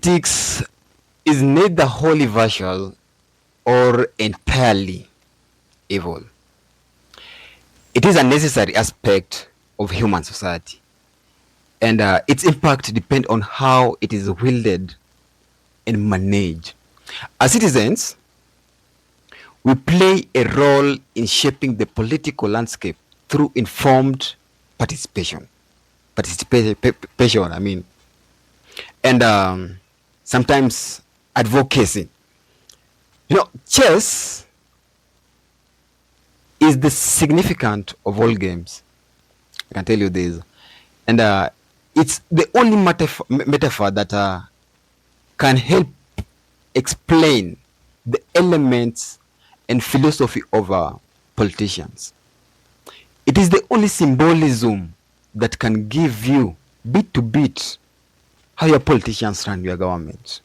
Politics is neither wholly virtual or entirely evil. It is a necessary aspect of human society, and its impact depends on how it is wielded and managed. As citizens, we play a role in shaping the political landscape through informed participation. Participation, I mean, and sometimes advocacy. Chess is the significant of all games. I can tell you this, and it's the only metaphor that can help explain the elements and philosophy of politicians. It is the only symbolism that can give you bit to bit how your politicians run your government.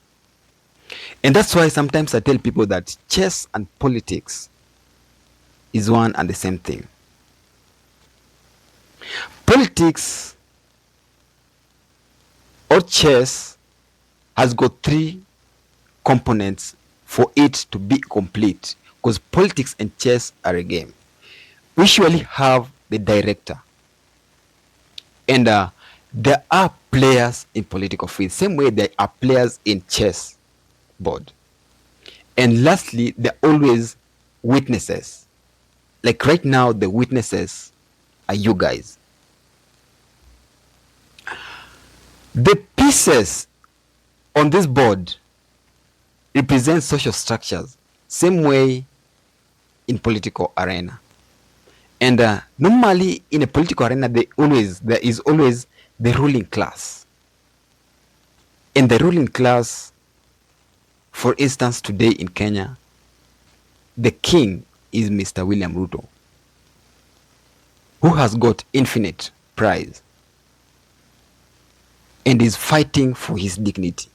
And that's why sometimes I tell people that chess and politics is one and the same thing. Politics or chess has got three components for it to be complete, because politics and chess are a game. We usually have the director, and there are players in political field, same way there are players in chess board. And lastly, there are always witnesses. Like right now, the witnesses are you guys. The pieces on this board represent social structures, same way in political arena. And normally in a political arena, there is always the ruling class. And the ruling class, for instance, today in Kenya, the king is Mr. William Ruto, who has got infinite prize and is fighting for his dignity.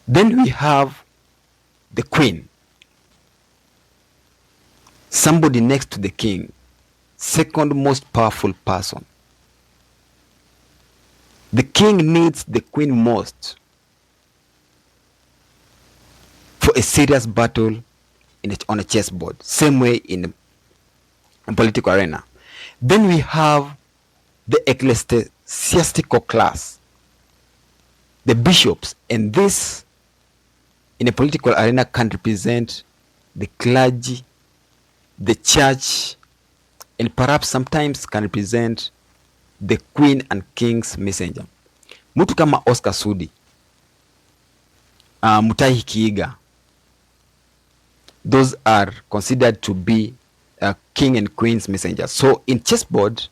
Then we have the queen, somebody next to the king, second most powerful person. The king needs the queen most for a serious battle on a chessboard, same way in a political arena. Then we have the ecclesiastical class, the bishops, and this in a political arena can represent the clergy, the church, and perhaps sometimes can represent the queen and king's messenger. Mtu kama Oscar Sudi, Mutahi Kiiga, those are considered to be king and queen's messengers. So in chessboard,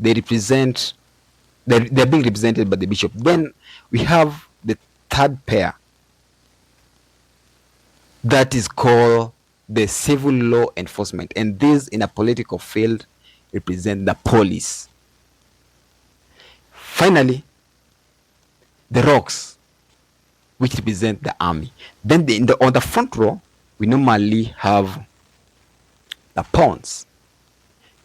they're being represented by the bishop. Then we have the third pair, that is called the civil law enforcement, and these in a political field represent the police. Finally, the rocks, which represent the army. Then on the front row, we normally have the pawns,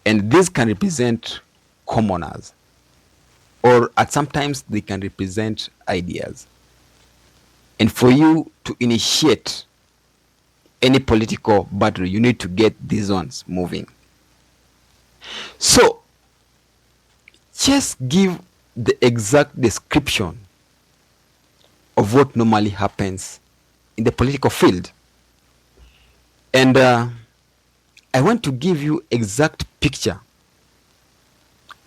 and these can represent commoners, or sometimes they can represent ideas. And for you to initiate any political battle, you need to get these ones moving. So just give the exact description of what normally happens in the political field. And I want to give you exact picture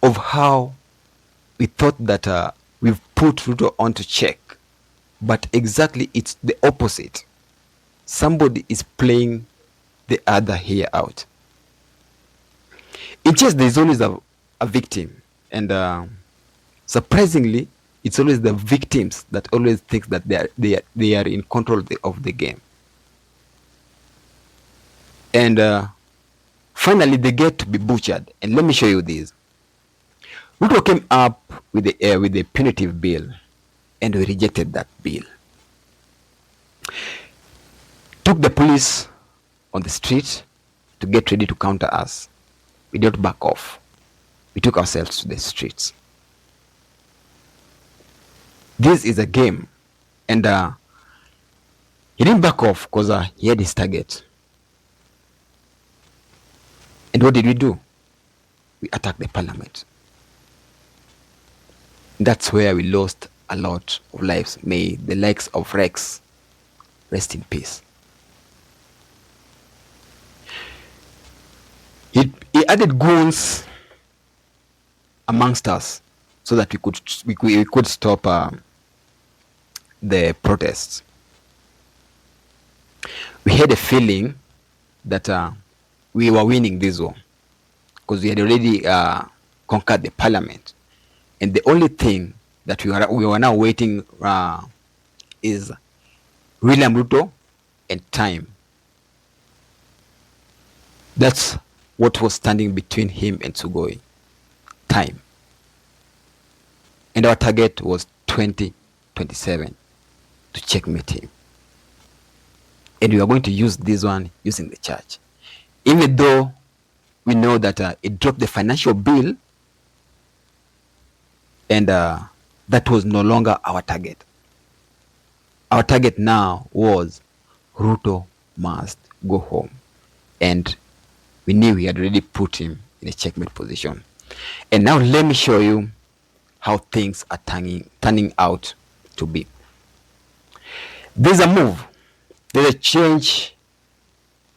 of how we thought that we've put Ruto on to check, but exactly it's the opposite. Somebody is playing the other here out. In chess, there's always a victim, and surprisingly, it's always the victims that always think that they are in control of the game. And finally, they get to be butchered. And let me show you this. Ruto came up with a punitive bill, and we rejected that bill. Took the police on the street to get ready to counter us. We didn't back off. We took ourselves to the streets. This is a game And he didn't back off because he had his target. And what did we do? We attacked the parliament. That's where we lost a lot of lives. May the likes of Rex rest in peace. He added goons amongst us so that we could stop the protests. We had a feeling that we were winning this war because we had already conquered the parliament, and the only thing that we were now waiting is William Ruto and time. That's what was standing between him and Sugoi. Time. And our target was 2027 to checkmate him. And we are going to use this one using the church. Even though we know that it dropped the financial bill, and that was no longer our target. Our target now was Ruto must go home. And we knew we had already put him in a checkmate position. And now let me show you how things are turning out to be. There's a move. There's a change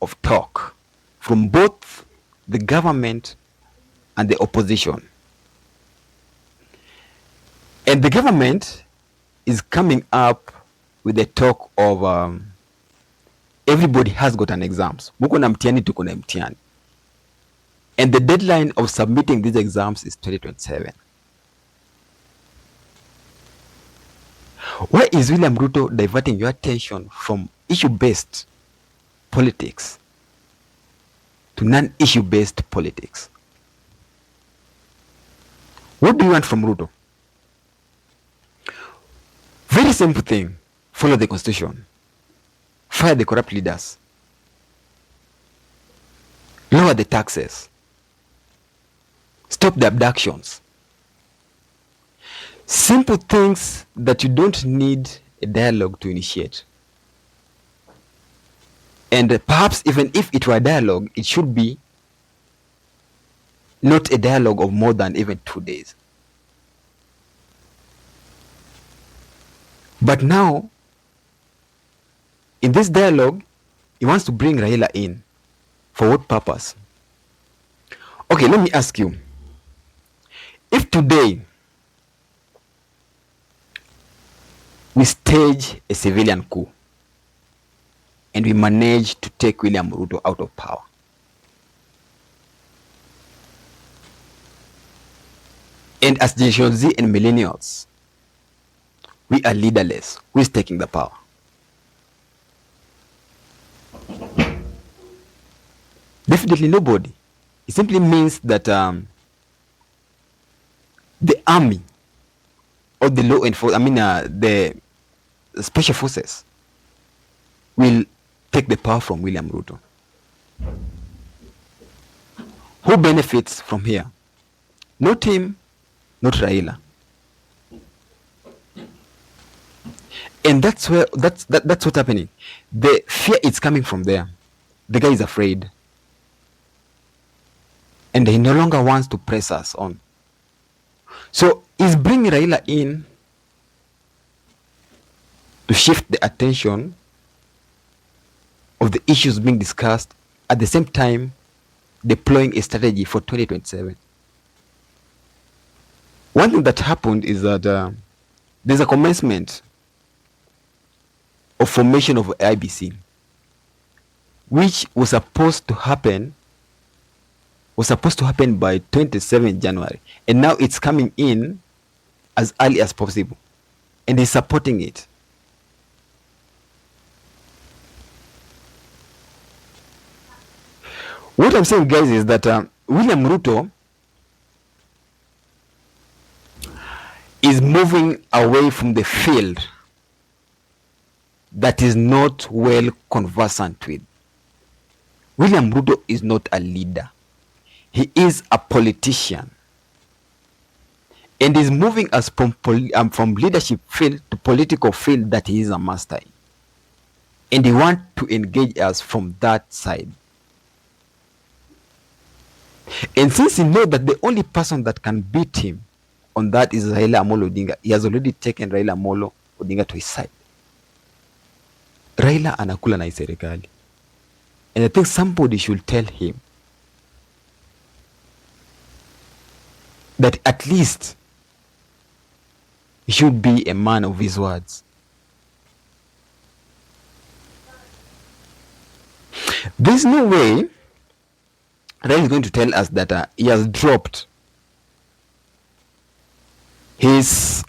of talk from both the government and the opposition. And the government is coming up with the talk of everybody has got an exams. Muko na mtihani, tuko na mtihani. And the deadline of submitting these exams is 2027. Why is William Ruto diverting your attention from issue-based politics to non-issue-based politics? What do you want from Ruto? Very simple thing. Follow the constitution. Fire the corrupt leaders. Lower the taxes. Stop the abductions. Simple things that you don't need a dialogue to initiate. And perhaps even if it were a dialogue, it should be not a dialogue of more than even 2 days. But now, in this dialogue, he wants to bring Raila in. For what purpose? Okay, let me ask you. If today we stage a civilian coup and we manage to take William Ruto out of power, and as Generation Z and millennials, we are leaderless, who is taking the power? Definitely nobody. It simply means that the army or the law enforcement, the special forces will take the power from William Ruto. Who benefits from here? Not him, not Raila. And that's what's happening. The fear is coming from there. The guy is afraid. And he no longer wants to press us on. So he's bringing Raila in to shift the attention of the issues being discussed, at the same time deploying a strategy for 2027. One thing that happened is that there's a commencement of formation of IBC, which was supposed to happen by 27 January, and now it's coming in as early as possible, and he's supporting it. What I'm saying, guys, is that William Ruto is moving away from the field that is not well conversant with. William Ruto is not a leader. He is a politician. and is moving us from leadership field to political field that he is a master in. And he wants to engage us from that side. And since he knows that the only person that can beat him on that is Raila Amolo Odinga, he has already taken Raila Amolo Odinga to his side. Raila anakula na hii serikali. And I think somebody should tell him that at least he should be a man of his words. There's no way Raila is going to tell us that he has dropped his,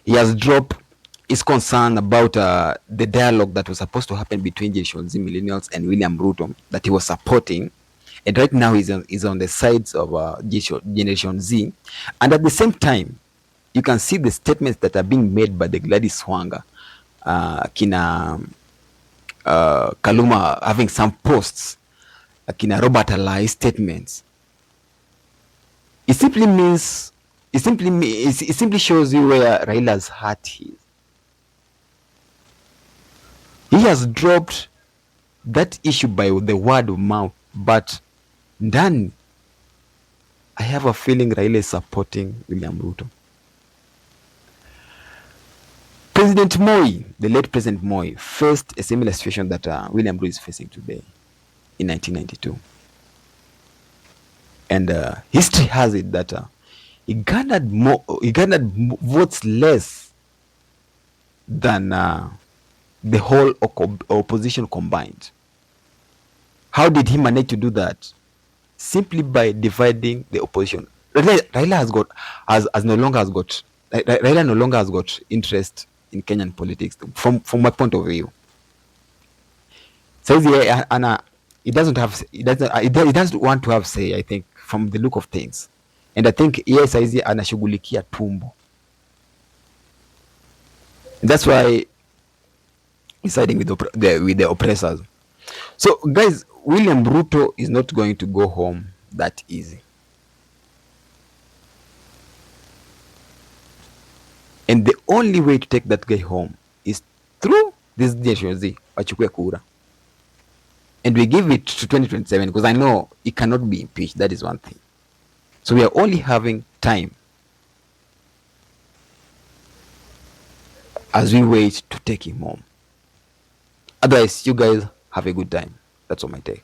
he has dropped his concern about the dialogue that was supposed to happen between Generation Z millennials and William Ruto that he was supporting. And right now he's on the sides of Generation Z. And at the same time, you can see the statements that are being made by the Gladys Wanga, kina Kaluma having some posts, kina Robert Alai statements. It simply means, it simply shows you where Raila's heart is. He has dropped that issue by the word of mouth, but ndani, I have a feeling Raila is supporting William Ruto. President Moi, the late President Moi, faced a similar situation that William Ruto is facing today in 1992. And history has it that he garnered votes less than the whole opposition combined. How did he manage to do that? Simply by dividing the opposition. Raila no longer has got interest in Kenyan politics from my point of view. So he doesn't want to have say, I think, from the look of things. And I think yes, saizi anashughulikia tumbo. That's why he's siding with the oppressors. So guys, William Ruto is not going to go home that easy. And the only way to take that guy home is through this Generation Z, wachukue kura. And we give it to 2027 because I know he cannot be impeached. That is one thing. So we are only having time as we wait to take him home. Otherwise, you guys have a good time. That's all my take.